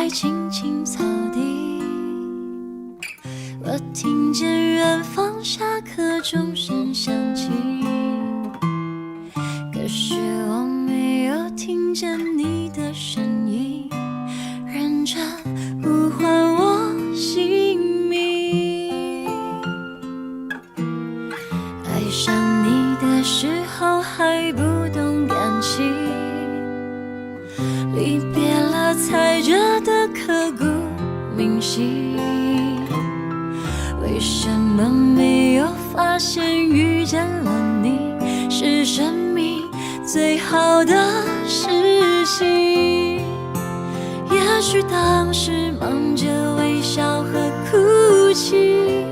青青草地，我听见远方下课钟声响起，可是我没有听见你的声音，认真呼唤我姓名。爱上你的时候还不懂感情，离别了才觉得刻骨铭心。为什么没有发现遇见了你是生命最好的事情？也许当时忙着微笑和哭泣，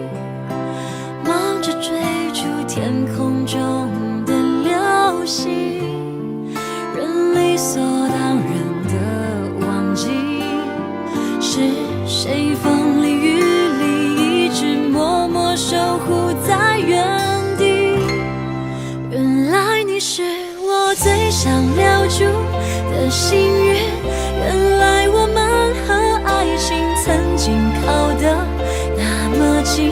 忙着追逐天空中的流星，人理所当然的忘记是谁风里雨里一直默默守护在原地。原来你是我最想留住的幸运，原来我们和爱情曾经靠得那么近，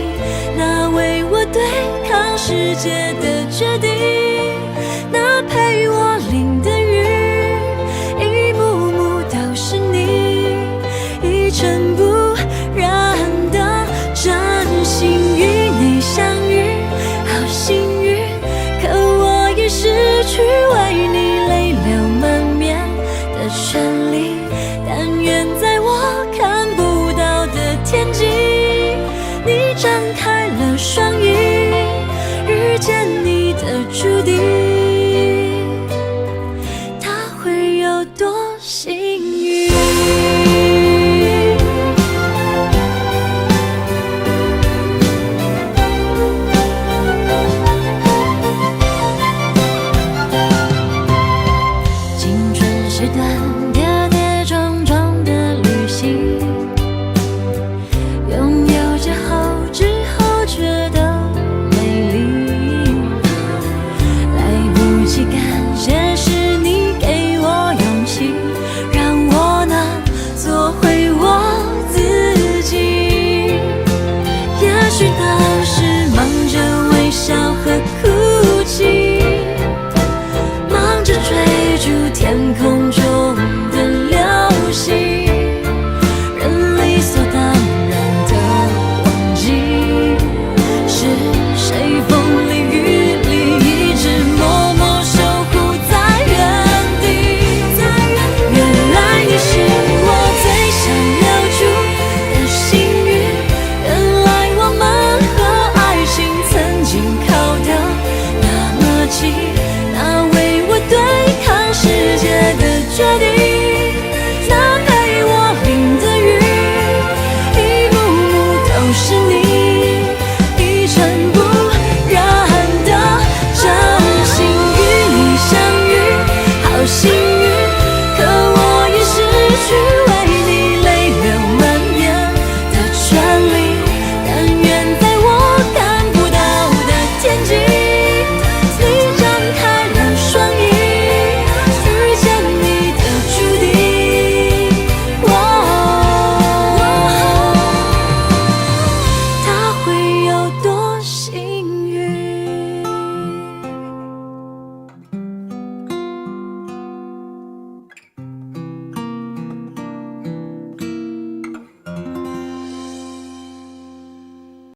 那为我对抗世界的决定。